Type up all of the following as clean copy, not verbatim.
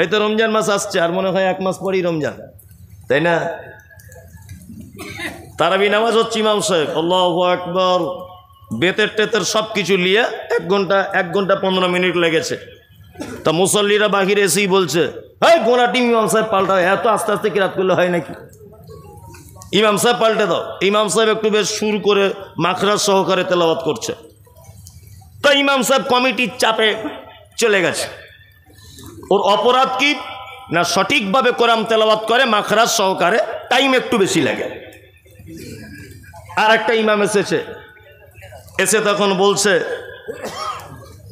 এই তো রমজান মাস আসছে, আর মনে হয় 1 মাস পরেই রমজান, তাই না? তারাবি নামাজ হচ্ছে, ইমাম সাহেব আল্লাহু আকবার, বেতের টেতের সব কিছু নিয়ে 1 ঘন্টা 15 মিনিট লেগেছে। তা মুসল্লিরা বাহিরে এসেই বলছে, হ্যাঁ গোনাটি ইমাম সাহেব পাল্টাও, এত আস্তে আস্তে কিরাত করলে হয় নাকি? ইমাম সাহেব পাল্টে দাও। ইমাম সাহেব একটু বেশ সুর করে মাখরাজ সহকারে তেলাওয়াত করছে। তা ইমাম সাহেব কমিটির চাপে চলে গেছে। ওর অপরাধ কি না, সঠিকভাবে কোরআন তেলাওয়াত করে মাখরাজ সহকারে, টাইম একটু বেশি লাগে। আর একটা ইমাম এসে তখন বলছে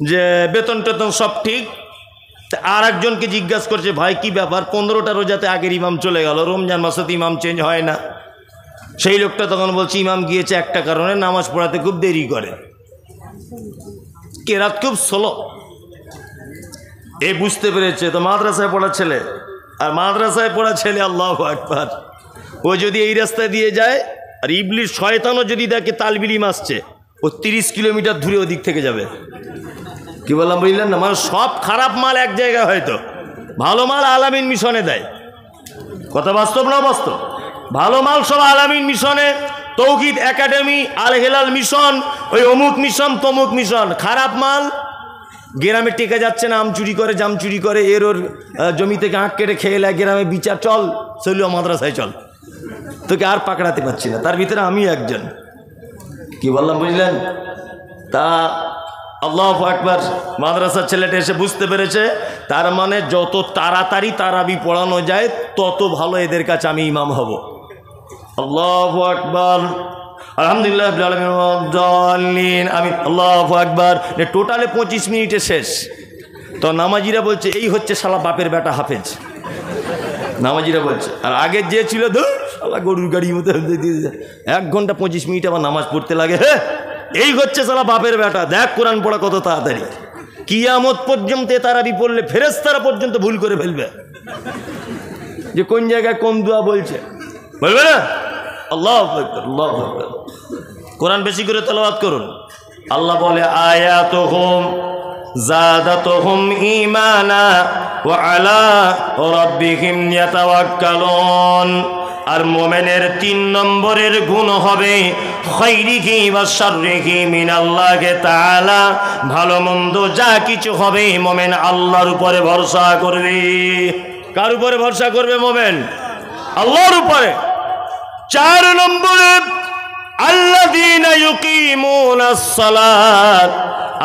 যে বেতন টেতন সব ঠিক। আর একজনকে জিজ্ঞাসা করছে, ভাই কি ব্যাপার, 15টা রোজাতে আগের ইমাম চলে গেল, রমজান মাসে তো ইমাম চেঞ্জ হয় না। সেই লোকটা তখন বলছে, ইমাম গিয়েছে একটা কারণে, নামাজ পড়াতে খুব দেরি করে, কেরাত খুব স্লো। এ বুঝতে পেরেছে। তো মাদ্রাসায় পড়া ছেলে, আর মাদ্রাসায় পড়া ছেলে আল্লাহু আকবার, ও যদি এই রাস্তায় দিয়ে যায়, আর ইবলিস শয়তানও যদি দেখে তালবিল ইলম আসছে, ও 30 কিলোমিটার দূরে ওদিক থেকে যাবে। কি বললাম বুঝলেন না? মানে সব খারাপ মাল এক জায়গায়, হয়তো ভালো মাল আলামিন মিশনে দেয়। কথা বাস্তব না বাস্তব? ভালো মাল সব আলামিন মিশনে, তৌহিদ একাডেমি, আল হেলাল মিশন, ওই অমুক মিশন তমুক মিশন। খারাপ মাল গ্রামে টেকে যাচ্ছে না, আম চুরি করে জাম চুরি করে, এর ওর জমি থেকে আঁক কেটে খেয়ে লাগে, গ্রামে বিচার চল, চলিও মাদ্রাসায় চল, তোকে আর পাকড়াতে পারছি না। তার ভিতরে আমি একজন। কি বললাম বুঝলেন? তা আল্লাহু আকবার, মাদ্রাসার ছেলেটা এসে বুঝতে পেরেছে, তার মানে যত তাড়াতাড়ি তারাবি পড়ানো যায় তত ভালো, এদের কাছে আমি ইমাম হব। আল্লাহু আকবার, আলহামদুলিল্লাহ রাব্বিল আলামিন, আমি আল্লাহু আকবার। টোটালে 25 মিনিটে শেষ। তো নামাজিরা বলছে, এই হচ্ছে শালা বাপের বেটা হাফেজ। নামাজিরা বলছে, আর আগের যে ছিল ধুর শালা গরুর গাড়ির মতো 1 ঘন্টা 25 মিনিট আবার নামাজ পড়তে লাগে। হ্যাঁ, এই হচ্ছে শালা বাপের বেটা। দেখ কোরআন পড়া কত তাড়াতাড়ি, কিয়ামত পর্যন্ত তারাবি পড়লে ফেরেশতারা পর্যন্ত ভুল করে ফেলবে যে কোন জায়গায় কোন দোয়া বলছে, বলবে না? আল্লাহু আকবার, আল্লাহু আকবার। কোরআন বেশি করে তেলাওয়াত করুন। আল্লাহ বলে, আয়াতুহুম জাদাতুহুম ঈমানা ওয়া আলা রাব্বিহিম ইয়াতাওয়াক্কালুন। আর মুমিনের 3 নম্বরের গুণ হবে খাইরিহি ওয়া শাররিহি মিনাল্লাহি তাআলা। ভালো মন্দ যা কিছু হবে মুমিন আল্লাহর উপরে ভরসা করবে। কার উপরে ভরসা করবে মুমিন? আল্লাহর উপরে। 4 নম্বরে আল্লাযীনা ইউকিমুনাস সালাত।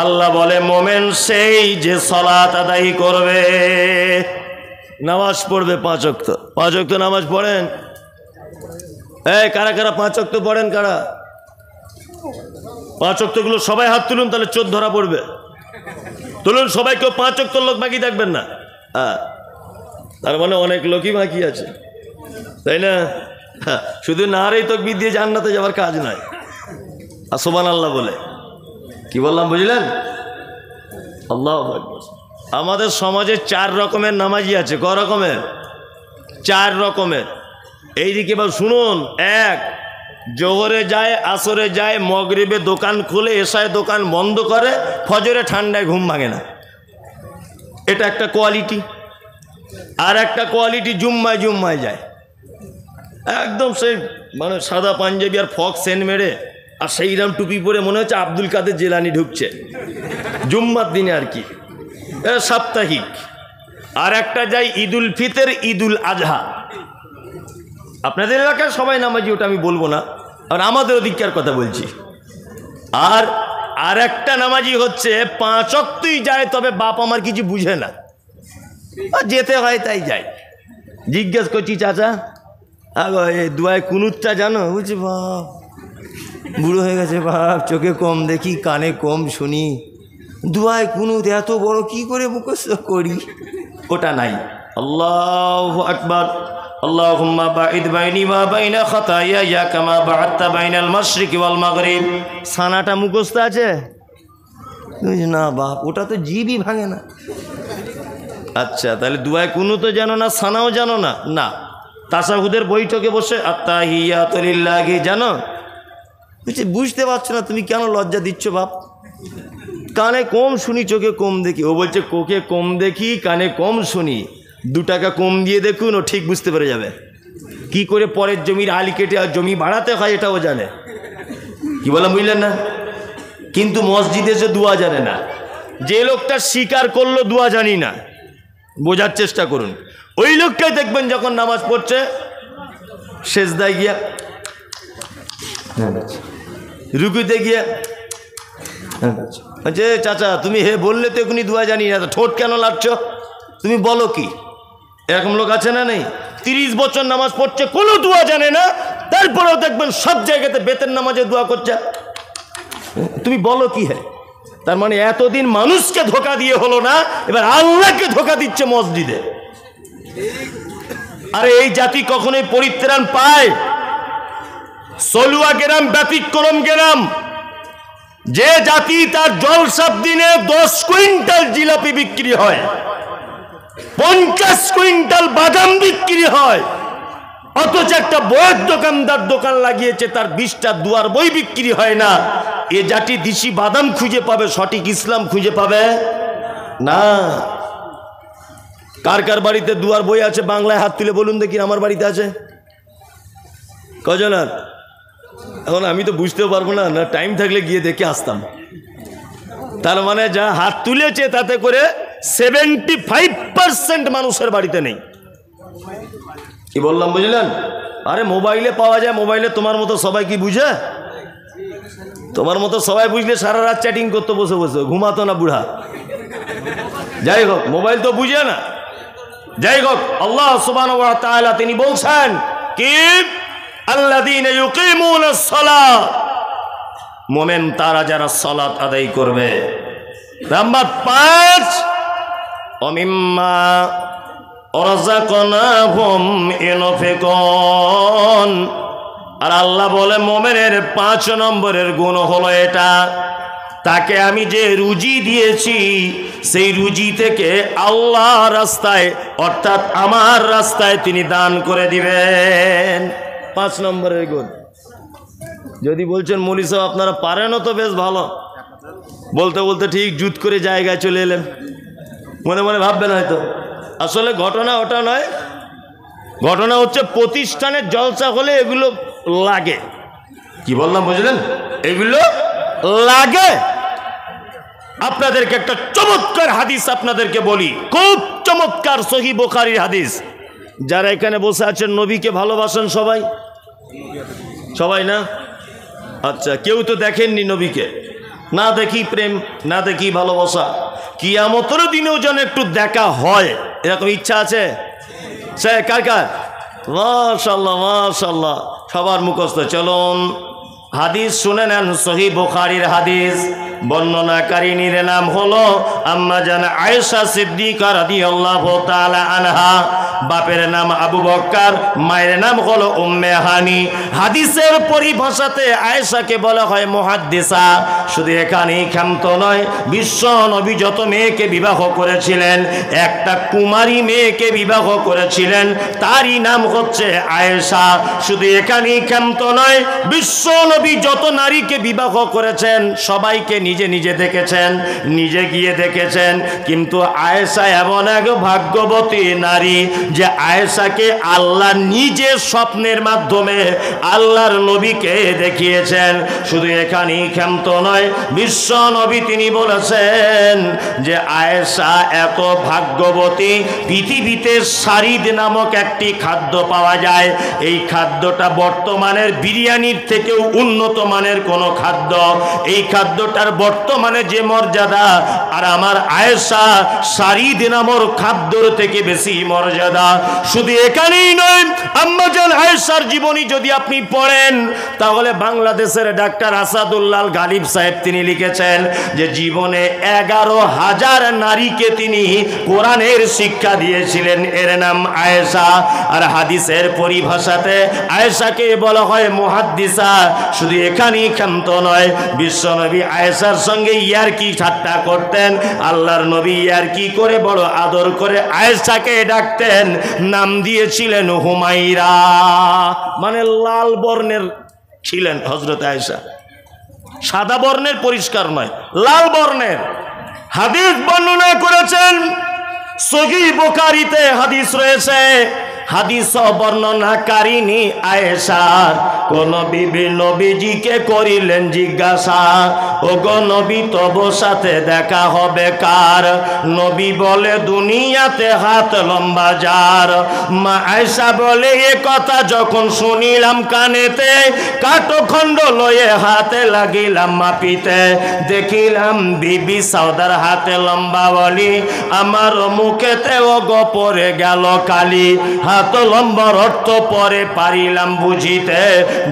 আল্লাহ বলে মুমিন সেই যে সালাত আদায় করবে, নামাজ পড়বে 5 ওয়াক্ত। 5 ওয়াক্ত নামাজ পড়েন? এই কারা কারা 5 ওয়াক্ত পড়েন? কারা 5 ওয়াক্তগুলো সবাই হাত তুলুন, তাহলে চোর ধরা পড়বে। তুলুন সবাই, কেউ 5 ওয়াক্তর লোক বাকি থাকবেন না। হ্যাঁ, তার মানে অনেক লোকই বাকি আছে, তাই না? শুধু নারেই তাকবীর দিয়ে জান্নাতে যাওয়ার কাজ নয়, আর সুবহানাল্লাহ বলে। কি বললাম বুঝলেন? আল্লাহু আকবার। আমাদের সমাজে 4 রকমের নামাজি আছে। ক রকমের? 4 রকমের। এইদিকে এবার শুনুন। 1, জোহরে যায়, আসরে যায়, মাগরিবে দোকান খুলে, এশায় দোকান বন্ধ করে, ফজরে ঠান্ডায় ঘুম ভাঙে না। এটা একটা কোয়ালিটি। আর একটা কোয়ালিটি জুম্মায় জুম্মায় যায়, একদম সেই মানে সাদা পাঞ্জাবি আর ফক সেন্ট মেরে, আর সেইরাম টুপি পরে মনে হচ্ছে আব্দুল কাদের জেলানি ঢুকছে জুম্মার দিনে আর কি, সাপ্তাহিক। আর একটা যায় ঈদুল ফিতর, ঈদুল আজহা। আপনাদের এলাকায় সবাই নামাজি, ওটা আমি বলবো না, আর আমাদের ওদিককার কথা বলছি। আর একটা নামাজি হচ্ছে 5 ওয়াক্তই যায়, তবে বাপ আমার কিছু বুঝে না, আর যেতে হয় তাই যায়। জিজ্ঞেস করছি, চাচা এই দুয়ায় কুনুতটা জানো? বুঝছি, বাপ বুড়ো হয়ে গেছে বাপ, চোখে কম দেখি, কানে কম শুনি, দুয়ায় কুনুত এত বড় কি করে মুখস্থ করি? ওটা নাই। আল্লাহু আকবার। আল্লাহুম্মা বাঈদ বাইনি ওয়া বাইনা খাতায়ায়া কামা বা'আদতা বাইনাল মাশরিকি ওয়াল মাগরিব। সানাটা মুখস্থ আছে? না বাপ, ওটা তো জিবই ভাঙে না। আচ্ছা, তাহলে দুয়ায় কুনুতও জানো না, সানাও জানো না? না। তাশাহুদের বৈঠকে বসে আত্তাহিয়াতু লিল্লাহি জানো? বুঝতে পারছো না তুমি, কেন লজ্জা দিচ্ছ বাপ? কানে কম শুনি, চোখে কম দেখি। ও বলছে কোকে কম দেখি, কানে কম শুনি, 2 টাকা কম দিয়ে দেখুন, ও ঠিক বুঝতে পেরে যাবে কি করে পরের জমির আলি কেটে আর জমি বাড়াতে হয়, এটাও জানে। কি বললাম বুঝলেন না? কিন্তু মসজিদে এসে দোয়া জানে না। যে লোকটা স্বীকার করলো দোয়া জানি না, বোঝার চেষ্টা করুন। ওই লোকটাই দেখবেন যখন নামাজ পড়ছে সেজদায় গিয়া, রুকুতে গিয়া, আচ্ছা চাচা তুমি হে বললে তো এখনই দোয়া জানি না, ঠোঁট কেন লাড়ছ, তুমি বলো কি? এরকম লোক আছে না নেই? 30 বছর নামাজ পড়ছে, কোনো দোয়া জানে না, তারপরেও দেখবেন সব জায়গাতে বেতের নামাজে দোয়া করছে। তুমি বলো কি? হ্যাঁ, তার মানে এতদিন মানুষকে ধোকা দিয়ে হলো না, এবার আল্লাহকে ধোকা দিচ্ছে মসজিদে। আরে এই জাতি কখনোই পরিত্রাণ পায়? সলুয়া গ্রাম ব্যতিক্রম গ্রাম, যে জাতি তার জলসার দিনে 10 কুইন্টাল জিলাপি বিক্রি হয়, 50 কুইন্টাল বাদাম বিক্রি হয়, অথচ একটা বইয়ের দোকানদার দোকান লাগিয়েছে, তার 20টা দুয়ার বই বিক্রি হয় না। এ জাতি দিশি বাদাম খুঁজে পাবে, সঠিক ইসলাম খুঁজে পাবে না। কার কার বাড়িতে দুয়ার বই আছে বাংলায় হাত তুলে বলুন দেখি। আমার বাড়িতে আছে কজনার? এখন আমি তো বুঝতেও পারবো না, না টাইম থাকলে গিয়ে দেখে আসতাম। তার মানে যা হাত তুলেছে তাতে করে 75% মানুষের বাড়িতে নেই। কি বললাম বুঝলেন? আরে মোবাইলে পাওয়া যায়, মোবাইলে তোমার মতো সবাই কি বুঝে? তোমার মতো সবাই বুঝলে সারা রাত চ্যাটিং করতে বসে বসে ঘুমাতো না বুড়া। যাই হোক, মোবাইল তো বুঝে না। যাই হোক, আল্লাহ সুবহানাহু ওয়া তাআলা তিনি বলছেন কি, আল্লাযীনা ইউকিমুনাস সালাত, মুমিন তারা যারা সালাত আদায় করবে। নাম্বার 5, ওমিম্মা রাযাকনাহুম ইউনফিকুন। আর আল্লাহ বলে মুমিনের 5 নম্বরের গুণ হলো এটা, তাকে আমি যে রুজি দিয়েছি সেই রুজি থেকে আল্লাহ রাস্তায় অর্থাৎ আমার রাস্তায় তিনি দান করে দিবেন। 5 নম্বরের গুণ। যদি বলছেন মৌলী সাহেব আপনারা পারেনও তো বেশ ভালো, বলতে বলতে ঠিক জুত করে জায়গায় চলে এলেন, মনে মনে ভাববেন হয়তো। আসলে ঘটনা ওটা নয়, ঘটনা হচ্ছে প্রতিষ্ঠানের জলসা হলে এগুলো লাগে। কি বললাম বুঝলেন? এগুলো লাগে। আপনাদেরকে একটা চমৎকার হাদিস আপনাদেরকে বলি, খুব চমৎকার সহিহ বুখারীর হাদিস। যারা এখানে বসে আছেন নবীকে ভালোবাসেন সবাই? সবাই না? আচ্ছা, কেউ তো দেখেননি নবীকে। না দেখি প্রেম, না দেখি ভালোবাসা, কিয়ামতের দিনেও যেন একটু দেখা হয়, এরকম ইচ্ছা আছে সে কার কার? মাশাআল্লাহ মাশাআল্লাহ, সবার মুখস্থ। চলুন হাদিস শুনে নেন, সহিহ বুখারীর হাদিস। বর্ণনাকারিনীর নাম হলো আম্মা জান আয়েশা সিদ্দিকা রাদিয়াল্লাহু তাআলা আনহা। বাপের নাম আবু বকর, মায়ের নাম হলো উম্মে হানি। হাদিসের পরিভাষাতে আয়েশাকে বলা হয় মুহাদ্দিসা। শুধু এখানেই ক্ষান্ত নয়, বিশ্ব নবী যত মেয়েকে বিবাহ করেছিলেন, একটা কুমারী মেয়েকে বিবাহ করেছিলেন, তারই নাম হচ্ছে আয়েশা। শুধু এখানেই ক্ষান্ত নয়, বিশ্ব নবী যত নারীকে বিবাহ করেছেন সবাইকে নিজে নিজে দেখেছেন, নিজে গিয়ে দেখেছেন। কিন্তু আয়েশা এমন এক ভাগ্যবতী নারী যে আয়েশাকে আল্লাহ নিজে স্বপ্নের মাধ্যমে আল্লাহর নবীকে দেখিয়েছেন। শুধু এখানেই ক্ষান্ত নয়, বিশ্ব নবী তিনি বলেছেন যে আয়েশা এত ভাগ্যবতী, পৃথিবীতে শারিদ নামক একটি খাদ্য পাওয়া যায়, এই খাদ্যটা বর্তমানের বিরিয়ানির থেকেও উন্নত মানের কোনো খাদ্য। এই খাদ্যটার বর্তমানে যে মর্যাদা, আর আমার আয়েশা শারিদ নামক খাদ্যর থেকে বেশি মর্যাদা। শুধু এখানেই নয়, আম্মা জান আয়েশার জীবনী যদি আপনি পড়েন তাহলে বাংলাদেশের ডাক্তার আসাদুল্লাহ গালিব সাহেব তিনি লিখেছেন যে জীবনে 11,000 নারীকে তিনি কোরআনের শিক্ষা দিয়েছিলেন, এর নাম আয়েশা। আর হাদিসের পরিভাষাতে আয়েশাকে বলা হয় মুহাদ্দিসা। শুধু এখানেই ক্ষান্ত নয়, বিশ্বনবী আয়েশার সঙ্গে ইয়ারকি ঠাট্টা করতেন। আল্লাহর নবী ইয়ারকি করে বড় আদর করে আয়েশাকে ডাকতেন, নাম দিয়েছিলেন হুমাইরা, মানে লাল বর্ণের ছিলেন হযরত আয়েশা, সাদা বর্ণের পরিষ্কার নয়, লাল বর্ণের। হাদিস বর্ণনা করেছেন সহিহ বুখারীতে হাদিস রয়েছে, হাদিস বর্ণনাকারিণী আয়েশা কোন বিবি নবীজিকে করিলেন জিজ্ঞাসা, ওগো নবী তব সাথে দেখা হবে কার? নবী বলে দুনিয়াতে হাত লম্বা যার। মা আয়েশা বলে এ কথা যখন শুনিলাম কানেতে, কাঠখণ্ড লয়ে হাতে লাগিলাম মাপিতে, দেখিলাম বিবি সাউদার হাতে লম্বা বলি, আমার মুখেতে ওগো পড়ে গেল কালি। হাত লম্বার অর্থ পরে পারিলাম বুঝিতে,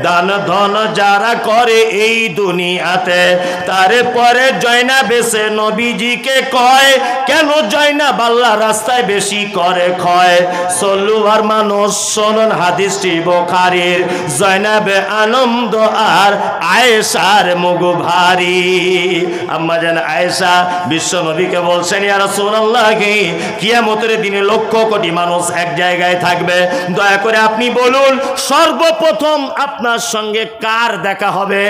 দান ধন যারা করে এই দুনিয়াতে, তারে পরে জয়নাব এসে নবীজিকে কয়, কেন জয়নাব আল্লাহ রাস্তায় বেশি করে ক্ষয়? সল্লুয়ার মানুষ শোনেন হাদিসটি বুখারীর, জয়নাবে আনন্দ আর আয়েশার মুখ ভারী। আম্মা জান আয়েশা বিশ্ব নবীকে বলছেন, ইয়া রাসূলুল্লাহ, কিয়ামতের দিনে লক্ষ কোটি মানুষ এক জায়গায় থাকবে, দয়া করে আপনি বলুন সর্বপ্রথম আপনার সঙ্গে কার দেখা হবে?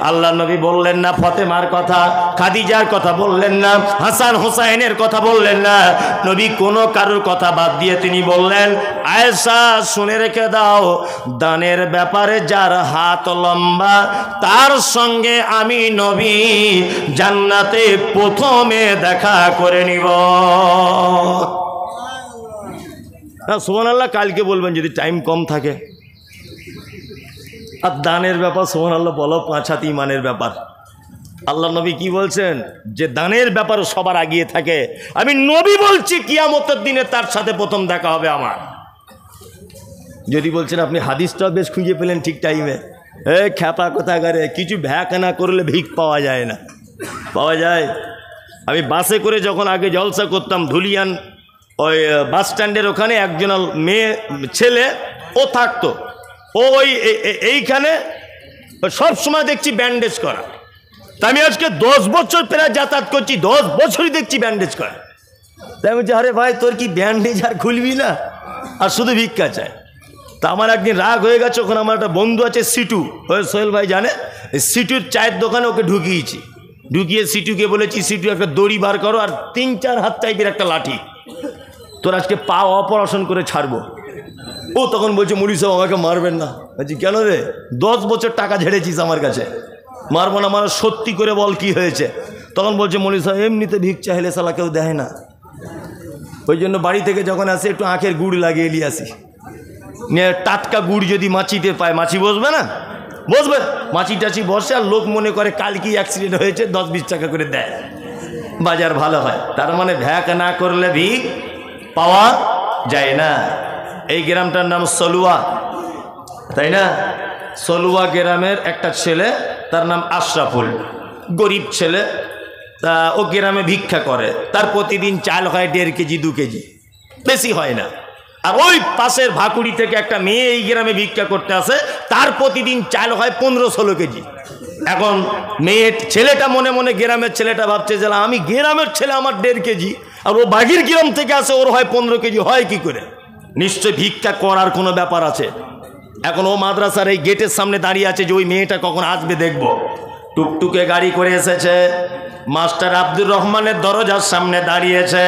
আল্লাহ নবী বললেন না ফাতেমার কথা, খাদিজার কথা বললেন না, হাসান হুসাইনের কথা বললেন না, নবী কোনো কারোর কথা বাদ দিয়ে তিনি বললেন, আয়েশা শুনে রেখে দাও, দানের ব্যাপারে যার হাত লম্বা তার সঙ্গে আমি নবী জান্নাতে প্রথমে দেখা করে নিব। সুবহানাল্লাহ কালকে বলবেন যদি টাইম কম থাকে। আর দানের ব্যাপার সুবহানাল্লাহ বলো 5 হাত ইমানের ব্যাপার। আল্লাহ নবী কি বলছেন? যে দানের ব্যাপারে সবার আগিয়ে থাকে, আমি নবী বলছি কিয়ামতের দিনে তার সাথে প্রথম দেখা হবে আমার। যদি বলছেন আপনি হাদিসটা বেশ খুঁজে পেলেন ঠিক টাইমে, খ্যাপা কোথাকারে, কিছু ভ্যাক না করলে ভিক পাওয়া যায় না। পাওয়া যায়। আমি বাসে করে যখন আগে জলসা করতাম ধুলিয়ান ওই বাস স্ট্যান্ডের ওখানে একজন মেয়ে ছেলে ও থাকতো, ও ওই এইখানে সব সময় দেখছি ব্যান্ডেজ করা। তা আমি আজকে 10 বছর প্রায় যাতায়াত করছি, 10 বছরই দেখছি ব্যান্ডেজ করা। তাই আমি বলছি, আরে ভাই তোর কি ব্যান্ডেজ আর খুলবি না, আর শুধু ভিক্ষা চায়। তা আমার একদিন রাগ হয়ে গেছে, ওখানে আমার একটা বন্ধু আছে সিটু, ওই সোহেল ভাই জানে, সিটুর চায়ের দোকানে ওকে ঢুকিয়েছি, ঢুকিয়ে সিটুকে বলেছি, সিটু একটা দড়ি বার করো আর 3-4 হাত টাইপের একটা লাঠি, তোর আজকে পা অপারেশন করে ছাড়বো। ও তখন বলছে, মুড়ি সাহেব আমাকে মারবেন না। বলছি কেন রে? 10 বছর টাকা ঝেড়েছিস আমার কাছে, মারবো না? মানে সত্যি করে বল কি হয়েছে? তখন বলছে, মুড়ি সাহেব এমনিতে ভিক চাইলে সালা কেউ দেয় না, ওই জন্য বাড়ি থেকে যখন আসে একটু আখের গুড় লাগিয়ে নিয়ে আসি। নিয়ে টাটকা গুড় যদি মাছিতে পায়, মাছি বসবে না? বসবে। মাছি টাছি বসে, আর লোক মনে করে কাল কি অ্যাক্সিডেন্ট হয়েছে, 10-20 টাকা করে দেয়, বাজার ভালো হয়। তার মানে ভ্যাক না করলে ভিক পাওয়া যায় না। এই গ্রামটার নাম সলুয়া, তাই না? সলুয়া গ্রামের একটা ছেলে, তার নাম আশরাফুল, গরিব ছেলে। তা ও গ্রামে ভিক্ষা করে, তার প্রতিদিন চাল হয় 1.5 কেজি 2 কেজি, বেশি হয় না। আর ওই পাশের ভাকুড়ি থেকে একটা মেয়ে এই গ্রামে ভিক্ষা করতে আসে, তার প্রতিদিন চাল হয় 15-16 কেজি। এখন ছেলেটা মনে মনে, গ্রামের ছেলেটা ভাবছে যে আমি গ্রামের ছেলে, আমার 1.5 কেজি, আর ও বাগির গ্রাম থেকে আসে, ওর হয় 15 কেজি, হয় কি করে? নিশ্চয় ভিক্ষা করার কোনো ব্যাপার আছে। এখন ও মাদ্রাসার এই গেটের সামনে দাঁড়িয়ে আছে যে ওই মেয়েটা কখন আসবে দেখব। টুকটুকে গাড়ি করে এসেছে, মাস্টার আব্দুর রহমানের দরজার সামনে দাঁড়িয়েছে,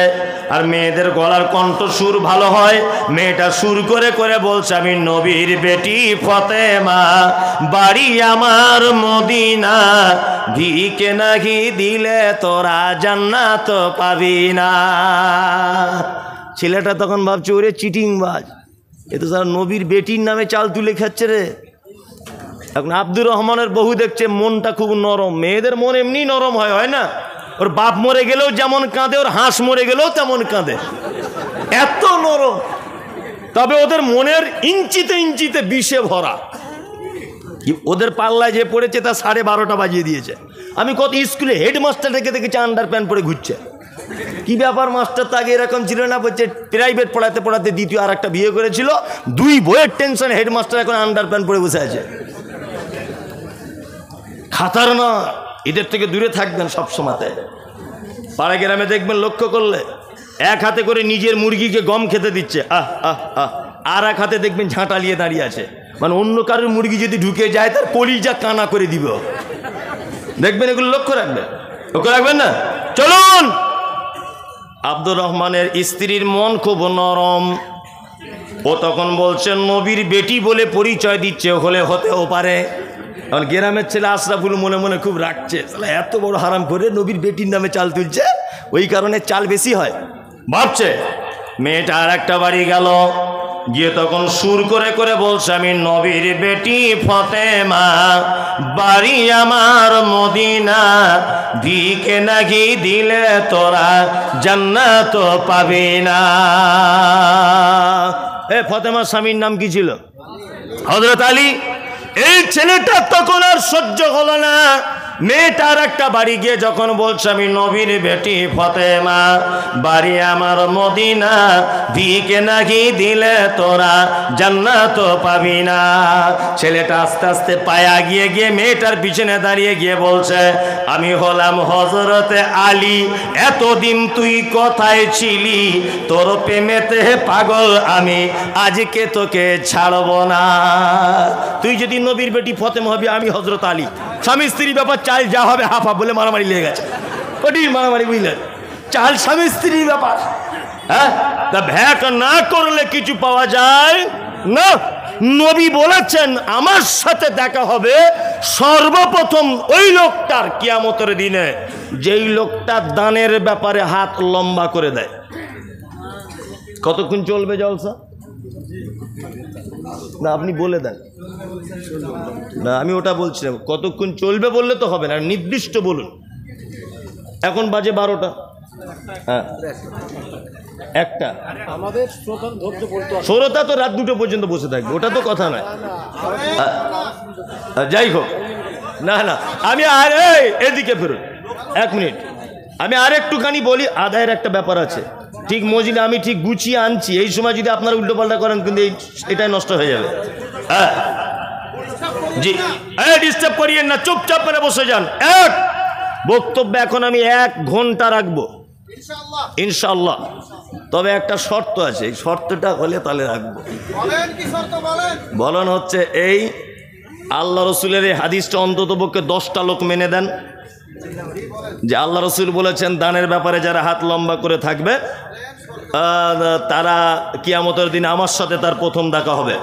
আর মেয়েদের গলার কণ্ঠ সুর ভালো হয়। মেয়েটা সুর করে করে বলছে, আমি নবীর বেটি ফাতেমা, বাড়ি আমার মদিনা, ভিকে নাহি দিলে তোরা জান্নাত পাবি না। ছেলেটা তখন ভাবছে, ওরে চিটিংবাজ, এ তো স্যার নবীর বেটির নামে চাল তুলে খাচ্ছে রে। এখন আব্দুর রহমানের বহু দেখছে মনটা খুব নরম, মেয়েদের মন এমনি নরম হয় না? ওর বাপ মরে গেলেও যেমন কাঁদে, ওর হাঁস মরে গেলেও তেমন কাঁদে, এত নরম। তবে ওদের মনের ইঞ্চিতে ইঞ্চিতে বিষে ভরা। ওদের পাল্লায় যে পড়েছে তা 12:30 বাজিয়ে দিয়েছে। আমি কত স্কুলে হেডমাস্টার রেখে দেখেছি আন্ডার প্যান্ট পরে ঘুরছে। কি ব্যাপার, মাস্টার তো আগে এরকম ছিল না? বলছে প্রাইভেট পড়াতে পড়াতে দ্বিতীয় আর একটা বিয়ে করেছিল, 2 বইয়ের টেনশন, হেডমাস্টার এখন আন্ডার প্যান্ট পরে বসে আছে। খাতার না, এদের থেকে দূরে থাকবেন সব সময়তে। পাড়া গ্রামে দেখবেন, লক্ষ্য করলে এক হাতে করে নিজের মুরগিকে গম খেতে দিচ্ছে, আর এক হাতে দেখবেন ঝাঁটা নিয়ে দাঁড়িয়ে আছে। মানে অন্য কারোর মুরগি যদি ঢুকে যায় তার কলিজা কানা করে দিব। দেখবেন, এগুলো লক্ষ্য রাখবেন, লক্ষ্য রাখবেন না? চলুন আব্দুর রহমানের স্ত্রীর মন খুব নরম। ও তখন বলছেন নবীর বেটি বলে পরিচয় দিচ্ছে, হলে হতেও পারে। কারণ গ্রামের ছেলে আশরাফুল মনে মনে খুব রাখছে, এত বড় হারাম করে নবীর বেটির নামে চাল তুলছে, ওই কারণে চাল বেশি হয় ভাবছে। মেয়েটা আর একটা বাড়ি গেল, গিয়ে তখন সুর করে করে বলছে আমি নবীর বেটি ফতেমা, বাড়ি আমার মদিনা, ভিকে নাকি দিলে তোরা জান্নাত পাবি না। ফতেমার স্বামীর নাম কি ছিল? হযরত আলী। এই ছেলেটা তখন আর সহ্য হলো না, মেয়েটার একটা বাড়ি গিয়ে যখন বলছে আমি নবীর বেটি ফতেমা, বাড়ি আমার মদিনা, ভিকে নাকি দিলে তোরা জান্নাত পাবি না। ছেলেটা আস্তে আস্তে পায়া গিয়ে গিয়ে মেয়েটার পিছনে দাঁড়িয়ে গিয়ে বলছে আমি হলাম হযরতে আলী, এতদিন তুই কোথায় ছিলি? তোর প্রেমেতে পাগল আমি, আজকে তোকে ছাড়ব না। তুই যদি নবীর বেটি ফতেমা হবি, আমি হযরত আলী। স্বামী স্ত্রীর ব্যাপার, চাল যা হবে হাফা বলে মারামারি লেগে গেছে, কঠিন মারামারি, বুঝলেন? চাল স্বামী স্ত্রীর ব্যাপার, হ্যাঁ, তা ভ্যাট না করলে কিছু পাওয়া যায় না। নবী বলেছেন আমার সাথে দেখা হবে সর্বপ্রথম ওই লোকটার কিয়ামতের দিনে, যেই লোকটা দানের ব্যাপারে হাত লম্বা করে দেয়। কতক্ষণ চলবে জলসা? না আপনি বলে দেন না, আমি ওটা বলছিলাম কতক্ষণ চলবে বললে তো হবে না, নির্দিষ্ট বলুন। এখন বাজে 12টা, হ্যাঁ একটা। আমাদের শ্রোতা তো রাত 2টো পর্যন্ত বসে থাকবে, ওটা তো কথা নয়। যাই হোক, না না আমি আর এদিকে ফেরুন 1 মিনিট, আমি আর একটুখানি বলি। আদায়ের একটা ব্যাপার আছে, ঠিক মজিলে আমি ঠিক গুছিয়ে আনছি, এই সময় যদি আপনারা উল্টোপাল্টা করেন কিন্তু এটাই নষ্ট হয়ে যাবে। হ্যাঁ জি, ডিস্টার্ব করিয়েন না, চুপচাপ করে বসে যান। বক্তব্য এখন আমি 1 ঘন্টা রাখবো ইনশাআল্লাহ, তবে একটা শর্ত আছে, এই শর্তটা হলে তাহলে রাখবো। বলেন হচ্ছে এই আল্লাহ রসুলের এই হাদিসটা অন্তত পক্ষে 10টা লোক মেনে দেন যে আল্লাহ রসুল বলেছেন দানের ব্যাপারে যারা হাত লম্বা করে থাকবে তারা কিয়ামতের দিনে আমার সাথে তার প্রথম দেখা হবে।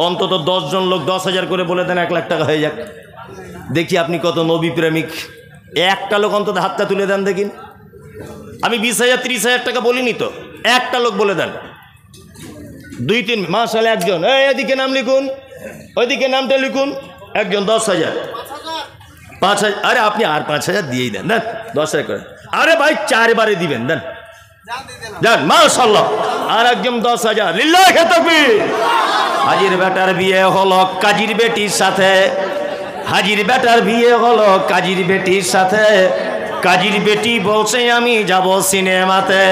অন্তত 10 জন লোক 10,000 করে বলে দেন, 1 লাখ টাকা হয়ে যাক। দেখি আপনি কত নবী প্রেমিক। একটা লোক অন্তত হাতটা তুলে দেন দেখিন। আমি 20,000 30,000 টাকা বলিনি তো, একটা লোক বলে দেন। 2-3 মাশাআল্লাহ, একজন। এদিকে নাম লিখুন, ওইদিকে নামটা লিখুন। একজন 10,000, 5,000। আরে আপনি আর 5,000 দিয়েই দেন, দেন 10,000 করে। আরে ভাই 4 বারে দিবেন, দেন দেন মাশাআল্লাহ। আর একজন 10,000, লিল্লাহি তাকবীর। হাজির বেটার বিয়ে হলো কাজীর বেটির সাথে, হাজির বেটার বিয়ে হলো কাজীর বেটির সাথে। কাজীর বেটি বলছে আমি যাব সিনেমাতে।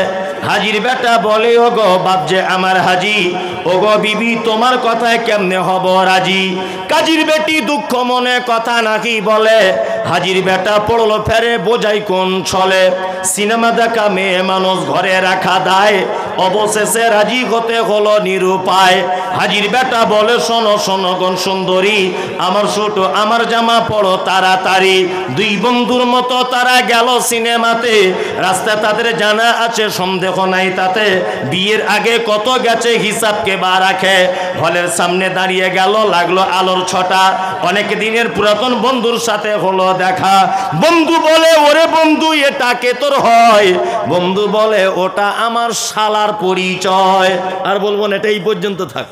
হাজির বেটা বলে ওগো বাপ যে আমার হাজি, ওগো বিবি তোমার কথায় কেমনে হব রাজি। কাজীর বেটি দুঃখ মনে কথা নাকি বলে, হাজির বেটা পড়লো ফেরে বোঝাই কোন ছলে। সিনেমা দেখা মেয়ে মানুষ ঘরে রাখা দায়, অবশেষে রাজি হতে হলো নিরুপায়। হাজির বেটা বলে শোনো শোনো গণ সুন্দরী, আমার ছোট আমার জামা পড়ো তাড়াতাড়ি। 2 বন্ধুর মতো তারা গেল সিনেমাতে, রাস্তা তাদের জানা আছে সন্দেহ নাই তাতে। বিয়ের আগে কত গেছে হিসাব কে বা রাখে। হলের সামনে দাঁড়িয়ে গেল, লাগলো আলোর ছটা। অনেক দিনের পুরাতন বন্ধুর সাথে হলো দেখা। বন্ধু বলে ওরে বন্ধু এটা কে তোর হয়? বন্ধু বলে ওটা আমার শালার পরিচয়। আর বলবো না, এটা এই পর্যন্ত থাক।